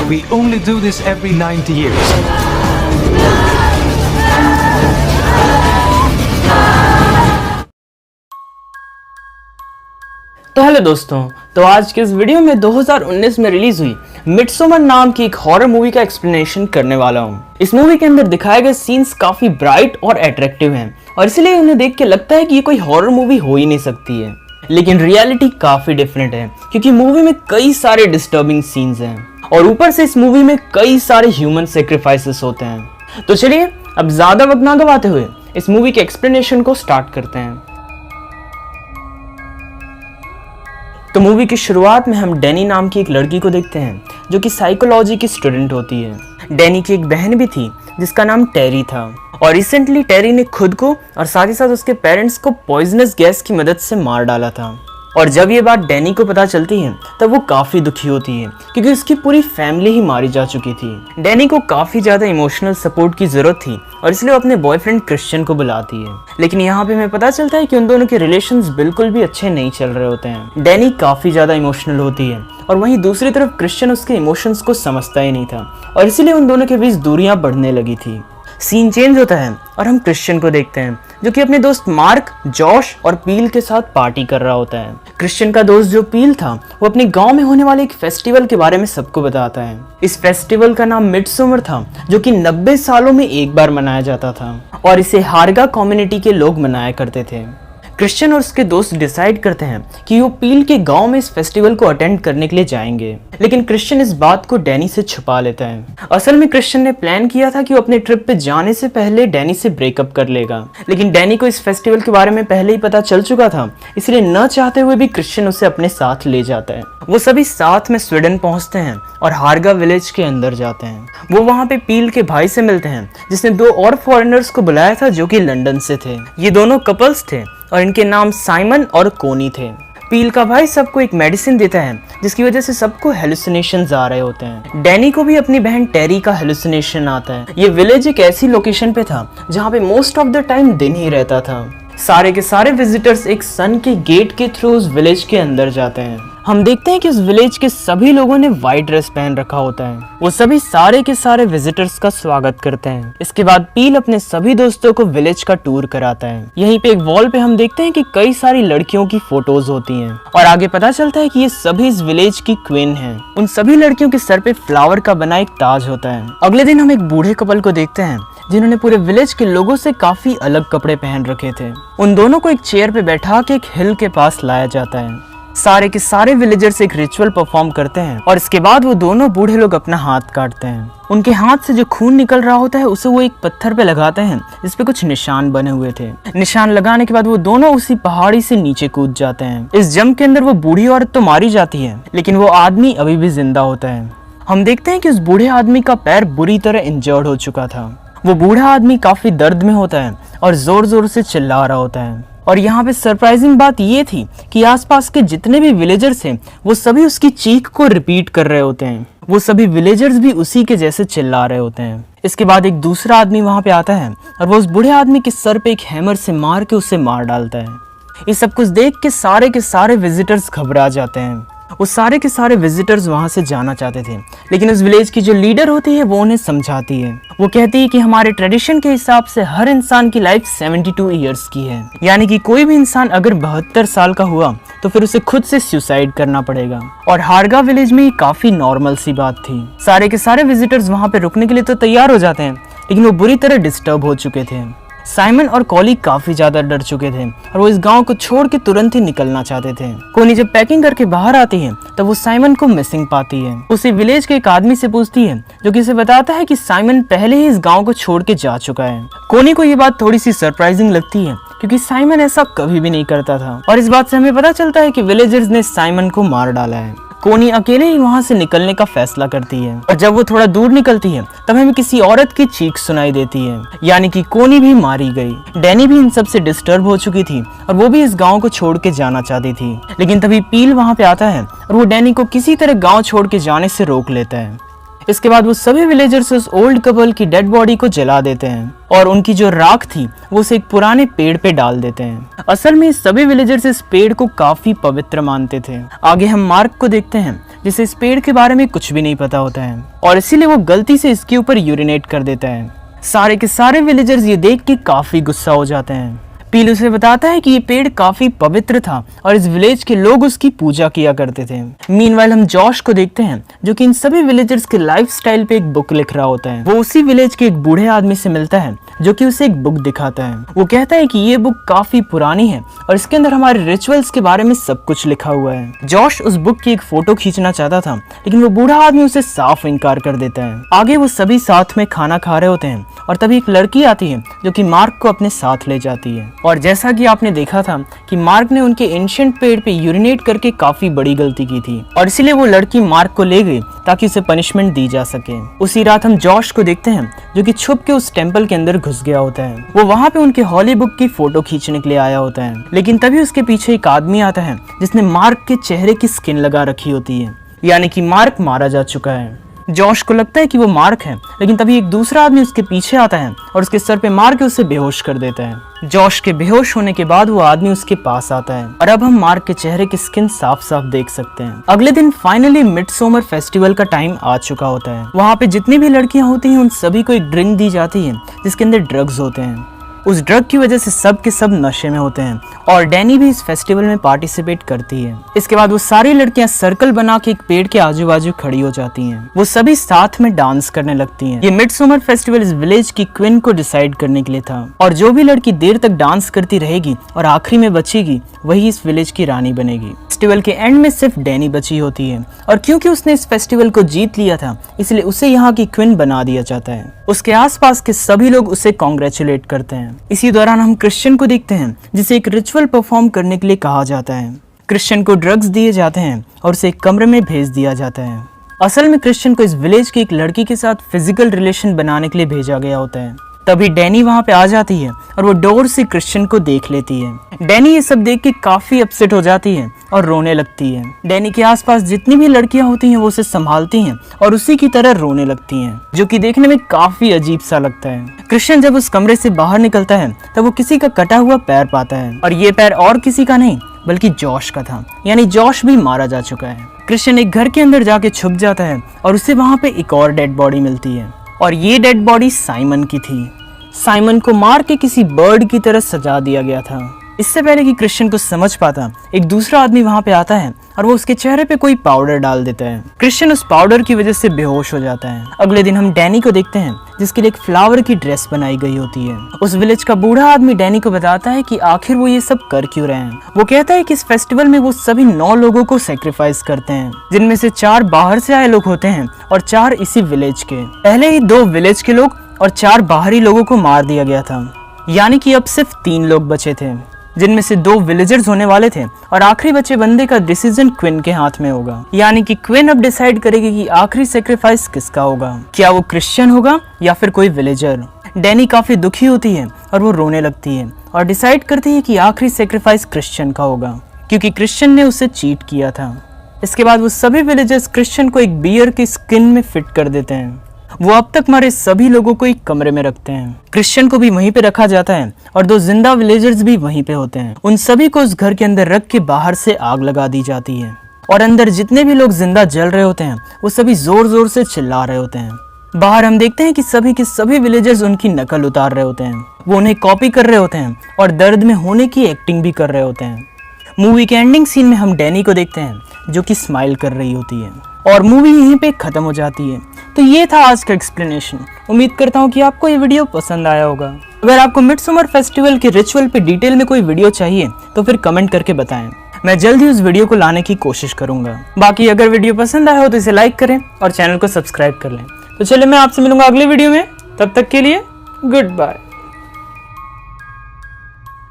We only do this every 90 years. तो hello दोस्तों, तो आज के इस वीडियो में 2019 में रिलीज हुई मिडसमर नाम की एक हॉरर मूवी का एक्सप्लेनेशन करने वाला हूँ। इस मूवी के अंदर दिखाए गए सीन्स काफी ब्राइट और अट्रैक्टिव हैं और इसलिए उन्हें देख के लगता है कि ये कोई हॉरर मूवी हो ही नहीं सकती है, लेकिन रियलिटी काफी डिफरेंट है क्योंकि मूवी में कई सारे डिस्टर्बिंग सीन्स हैं और ऊपर से इस मूवी में कई सारे ह्यूमन सेक्रीफाइसेस होते हैं। तो चलिए अब ज्यादा वक्त ना गवाते हुए इस मूवी के एक्सप्लेनेशन को स्टार्ट करते हैं। तो मूवी की शुरुआत में हम डैनी नाम की एक लड़की को देखते हैं जो कि साइकोलॉजी की स्टूडेंट होती है। डैनी की एक बहन भी थी जिसका नाम टेरी था और रिसेंटली टेरी ने खुद को और साथ ही साथ उसके पेरेंट्स को पॉइजनस गैस की मदद से मार डाला था। और जब ये बात डैनी को पता चलती है तब वो काफ़ी दुखी होती है क्योंकि उसकी पूरी फैमिली ही मारी जा चुकी थी। डैनी को काफ़ी ज़्यादा इमोशनल सपोर्ट की ज़रूरत थी और इसलिए वो अपने बॉयफ्रेंड क्रिश्चियन को बुलाती है, लेकिन यहाँ पे हमें पता चलता है कि उन दोनों के रिलेशंस बिल्कुल भी अच्छे नहीं चल रहे होते हैं। डैनी काफ़ी ज़्यादा इमोशनल होती है और वहीं दूसरी तरफ क्रिश्चियन उसके इमोशंस को समझता ही नहीं था और इसीलिए उन दोनों के बीच दूरियां बढ़ने लगी थी। सीन चेंज होता है और हम क्रिश्चियन को देखते हैं जो कि अपने दोस्त मार्क, जॉश और पील के साथ पार्टी कर रहा होता है। क्रिश्चियन का दोस्त जो पील था वो अपने गांव में होने वाले एक फेस्टिवल के बारे में सबको बताता है। इस फेस्टिवल का नाम मिडसमर था जो कि 90 सालों में एक बार मनाया जाता था और इसे हारगा कम्युनिटी के लोग मनाया करते थे। क्रिश्चियन और उसके दोस्त डिसाइड करते हैं कि वो पील के गांव में इस फेस्टिवल को अटेंड करने के लिए जाएंगे, लेकिन क्रिश्चियन इस बात को डैनी से छुपा लेता है। असल में क्रिश्चियन ने प्लान किया था कि वो अपने ट्रिप पे जाने से पहले डैनी से ब्रेकअप कर लेगा, लेकिन डैनी को इस फेस्टिवल के बारे में पहले ही पता चल चुका था, इसलिए न चाहते हुए भी क्रिश्चियन उसे अपने साथ ले जाता है। वो सभी साथ में स्वीडन पहुंचते हैं और हारगा विलेज के अंदर जाते हैं। वो वहाँ पे पील के भाई से मिलते हैं जिसने 2 और फॉरेनर्स को बुलाया था जो कि लंदन से थे। ये दोनों कपल्स थे और इनके नाम साइमन और कोनी थे। पील का भाई सबको एक मेडिसिन देता है जिसकी वजह से सबको हेलुसिनेशंस आ रहे होते हैं। डैनी को भी अपनी बहन टेरी का हेलुसिनेशन आता है। ये विलेज एक ऐसी लोकेशन पे था जहाँ पे मोस्ट ऑफ द टाइम दिन ही रहता था। सारे के सारे विजिटर्स एक सन के गेट के थ्रू उस विलेज के अंदर जाते हैं। हम देखते हैं कि उस विलेज के सभी लोगों ने व्हाइट ड्रेस पहन रखा होता है। वो सभी सारे के सारे विजिटर्स का स्वागत करते हैं। इसके बाद पील अपने सभी दोस्तों को विलेज का टूर कराता है। यहीं पे एक वॉल पे हम देखते हैं कि कई सारी लड़कियों की फोटोज होती हैं और आगे पता चलता है कि ये सभी इस विलेज की क्वीन हैं। उन सभी लड़कियों के सर पे फ्लावर का बना एक ताज होता है। अगले दिन हम एक बूढ़े कपल को देखते हैं जिन्होंने पूरे विलेज के लोगों से काफी अलग कपड़े पहन रखे थे। उन दोनों को एक चेयर पे बैठा के एक हिल के पास लाया जाता है। सारे के सारे विलेजर्स एक रिचुअल परफॉर्म करते हैं और इसके बाद वो दोनों बूढ़े लोग अपना हाथ काटते हैं। उनके हाथ से जो खून निकल रहा होता है उसे वो एक पत्थर पे लगाते हैं जिस पे कुछ निशान बने हुए थे। निशान लगाने के बाद वो दोनों उसी पहाड़ी से नीचे कूद जाते हैं। इस जंप के अंदर वो बूढ़ी औरत तो मारी जाती है, लेकिन वो आदमी अभी भी जिंदा होता है। हम देखते हैं कि उस बूढ़े आदमी का पैर बुरी तरह इंजर्ड हो चुका था। वो बूढ़ा आदमी काफी दर्द में होता है और जोर जोर से चिल्ला रहा होता है। और यहाँ पे सरप्राइजिंग बात ये थी कि आसपास के जितने भी विलेजर्स हैं वो सभी उसकी चीख को रिपीट कर रहे होते हैं। वो सभी विलेजर्स भी उसी के जैसे चिल्ला रहे होते हैं। इसके बाद एक दूसरा आदमी वहाँ पे आता है और वो उस बूढ़े आदमी के सर पे एक हैमर से मार के उसे मार डालता है। ये सब कुछ देख के सारे विजिटर्स घबरा जाते हैं। वो सारे के सारे विजिटर्स वहाँ से जाना चाहते थे, लेकिन उस विलेज की जो लीडर होती है वो उन्हें समझाती है। वो कहती है कि हमारे ट्रेडिशन के हिसाब से हर इंसान की लाइफ 72 इयर्स की है, यानी कि कोई भी इंसान अगर 72 साल का हुआ तो फिर उसे खुद से सुसाइड करना पड़ेगा। और हारगा विलेज में ये काफी नॉर्मल सी बात थी। सारे के सारे विजिटर्स वहाँ पे रुकने के लिए तो तैयार हो जाते हैं, लेकिन वो बुरी तरह डिस्टर्ब हो चुके थे। साइमन और कॉली काफी ज्यादा डर चुके थे और वो इस गांव को छोड़ के तुरंत ही निकलना चाहते थे। कोनी जब पैकिंग करके बाहर आती है तब वो साइमन को मिसिंग पाती है। उसे विलेज के एक आदमी से पूछती है जो कि उसे बताता है कि साइमन पहले ही इस गांव को छोड़ के जा चुका है। कोनी को ये बात थोड़ी सी सरप्राइजिंग लगती है क्योंकि साइमन ऐसा कभी भी नहीं करता था और इस बात से हमें पता चलता है कि विलेजर्स ने साइमन को मार डाला है। कोनी अकेले ही वहाँ से निकलने का फैसला करती है और जब वो थोड़ा दूर निकलती है तब हमें किसी औरत की चीख सुनाई देती है, यानी कि कोनी भी मारी गई। डैनी भी इन सब से डिस्टर्ब हो चुकी थी और वो भी इस गांव को छोड़ के जाना चाहती थी, लेकिन तभी पील वहाँ पे आता है और वो डैनी को किसी तरह गाँव छोड़ के जाने से रोक लेता है। इसके बाद वो सभी विलेजर्स उस ओल्ड कपल की डेड बॉडी को जला देते हैं और उनकी जो राख थी वो उसे एक पुराने पेड़ पे डाल देते हैं। असल में सभी विलेजर्स इस पेड़ को काफी पवित्र मानते थे। आगे हम मार्क को देखते हैं जिसे इस पेड़ के बारे में कुछ भी नहीं पता होता है और इसीलिए वो गलती से इसके ऊपर यूरिनेट कर देता है। सारे के सारे विलेजर्स ये देख के काफी गुस्सा हो जाते हैं। पील उसे बताता है कि ये पेड़ काफी पवित्र था और इस विलेज के लोग उसकी पूजा किया करते थे। मीनवाइल हम जॉश को देखते हैं जो कि इन सभी विलेजर्स के लाइफस्टाइल पे एक बुक लिख रहा होता है। वो उसी विलेज के एक बूढ़े आदमी से मिलता है जो कि उसे एक बुक दिखाता है। वो कहता है कि ये बुक काफी पुरानी है और इसके अंदर हमारे रिचुअल्स के बारे में सब कुछ लिखा हुआ है। जॉश उस बुक की एक फोटो खींचना चाहता था लेकिन वो बूढ़ा आदमी उसे साफ इनकार कर देता है। आगे वो सभी साथ में खाना खा रहे होते हैं और तभी एक लड़की आती है जो कि मार्क को अपने साथ ले जाती है। और जैसा कि आपने देखा था कि मार्क ने उनके एंशिएंट पेड़ पे यूरिनेट करके काफी बड़ी गलती की थी और इसीलिए वो लड़की मार्क को ले गई ताकि उसे पनिशमेंट दी जा सके। उसी रात हम जॉश को देखते हैं जो कि छुप के उस टेंपल के अंदर घुस गया होता है। वो वहाँ पे उनके हॉली बुक की फोटो खींचने के लिए आया होता है लेकिन तभी उसके पीछे एक आदमी आता है जिसने मार्क के चेहरे की स्किन लगा रखी होती है, यानी कि मार्क मारा जा चुका है। जॉश को लगता है कि वो मार्क है लेकिन तभी एक दूसरा आदमी उसके पीछे आता है और उसके सर पे मार के उसे बेहोश कर देता है। जॉश के बेहोश होने के बाद वो आदमी उसके पास आता है और अब हम मार्क के चेहरे की स्किन साफ साफ देख सकते हैं। अगले दिन फाइनली मिडसमर फेस्टिवल का टाइम आ चुका होता है। वहाँ पे जितनी भी लड़कियां होती हैं उन सभी को एक ड्रिंक दी जाती है जिसके अंदर ड्रग्स होते हैं। उस ड्रग की वजह से सब के सब नशे में होते हैं और डैनी भी इस फेस्टिवल में पार्टिसिपेट करती है। इसके बाद वो सारी लड़कियां सर्कल बना के एक पेड़ के आजू बाजू खड़ी हो जाती हैं। वो सभी साथ में डांस करने लगती हैं। ये मिडसमर फेस्टिवल इस विलेज की क्वीन को डिसाइड करने के लिए था और जो भी लड़की देर तक डांस करती रहेगी और आखिरी में बचेगी वही इस विलेज की रानी बनेगी। फेस्टिवल के एंड में सिर्फ डैनी बची होती है और क्योंकि उसने इस फेस्टिवल को जीत लिया था इसलिए उसे यहाँ की क्वीन बना दिया जाता है। उसके आसपास के सभी लोग उसे कॉन्ग्रेचुलेट करते हैं। इसी दौरान हम क्रिश्चियन को देखते हैं जिसे एक रिचुअल परफॉर्म करने के लिए कहा जाता है। क्रिश्चियन को ड्रग्स दिए जाते हैं और उसे एक कमरे में भेज दिया जाता है। असल में क्रिश्चियन को इस विलेज की एक लड़की के साथ फिजिकल रिलेशन बनाने के लिए भेजा गया होता है। तभी डैनी वहाँ पे आ जाती है और वो डोर से क्रिश्चियन को देख लेती है। डैनी ये सब देख के काफी अपसेट हो जाती है और रोने लगती है। डैनी के आसपास जितनी भी लड़कियां होती हैं वो उसे संभालती हैं और उसी की तरह रोने लगती हैं, जो कि देखने में काफी अजीब सा लगता है। क्रिश्चियन जब उस कमरे से बाहर निकलता है तब वो किसी का कटा हुआ पैर पाता है और ये पैर और किसी का नहीं बल्कि जॉश का था, यानी जॉश भी मारा जा चुका है। क्रिश्चियन एक घर के अंदर जाके छुप जाता है और उसे वहाँ पे एक और डेड बॉडी मिलती है और ये डेड बॉडी साइमन की थी। साइमन को मार के किसी बर्ड की तरह सजा दिया गया था। इससे पहले कि क्रिश्चियन को समझ पाता एक दूसरा आदमी वहाँ पे आता है और वो उसके चेहरे पे कोई पाउडर डाल देता है। क्रिश्चियन उस पाउडर की वजह से बेहोश हो जाता है। अगले दिन हम डैनी को देखते हैं जिसके लिए एक फ्लावर की ड्रेस बनाई गई होती है। उस विलेज का बूढ़ा आदमी डैनी को बताता है कि आखिर वो ये सब कर क्यों रहे हैं। वो कहता है कि इस फेस्टिवल में वो सभी 9 लोगों को सेक्रीफाइस करते हैं, जिनमें से 4 बाहर से आए लोग होते हैं और 4 इसी विलेज के। पहले ही 2 विलेज के लोग और 4 बाहरी लोगों को मार दिया गया था, यानी कि अब सिर्फ 3 लोग बचे थे, जिनमें से 2 विलेजर्स होने वाले थे और आखिरी बचे बंदे का डिसीजन क्वीन के हाथ में होगा। यानी कि क्वीन अब डिसाइड करेगी कि आखिरी सेक्रीफाइस किसका होगा, क्या वो क्रिश्चियन होगा या फिर कोई विलेजर। डैनी काफी दुखी होती है और वो रोने लगती है और डिसाइड करती है कि आखिरी सेक्रीफाइस क्रिश्चियन का होगा, क्योंकि क्रिश्चियन ने उसे चीट किया था। इसके बाद वो सभी विलेजर्स क्रिश्चियन को एक बियर की स्किन में फिट कर देते हैं। वो अब तक मरे सभी लोगों को एक कमरे में रखते हैं। क्रिश्चियन को भी वहीं पे रखा जाता है और 2 जिंदा विलेजर्स भी वहीं पे होते हैं। उन सभी को उस घर के अंदर रख के बाहर से आग लगा दी जाती है और अंदर जितने भी लोग जिंदा जल रहे होते हैं वो सभी जोर जोर से चिल्ला रहे होते हैं। बाहर हम देखते हैं कि सभी के सभी विलेजर्स उनकी नकल उतार रहे होते हैं। वो उन्हें कॉपी कर रहे होते हैं और दर्द में होने की एक्टिंग भी कर रहे होते हैं। मूवी के एंडिंग सीन में हम डैनी को देखते हैं जो कि स्माइल कर रही होती है और मूवी यहीं पे खत्म हो जाती है। तो ये था आज का एक्सप्लेनेशन। उम्मीद करता हूँ कि आपको ये वीडियो पसंद आया होगा। अगर आपको मिडसमर फेस्टिवल के रिचुअल पे डिटेल में कोई वीडियो चाहिए तो फिर कमेंट करके बताएं। मैं जल्द ही उस वीडियो को लाने की कोशिश करूंगा। बाकी अगर वीडियो पसंद आया हो तो इसे लाइक करें और चैनल को सब्सक्राइब कर लें। तो चलिए मैं आपसे मिलूंगा अगले वीडियो में, तब तक के लिए गुड बाय।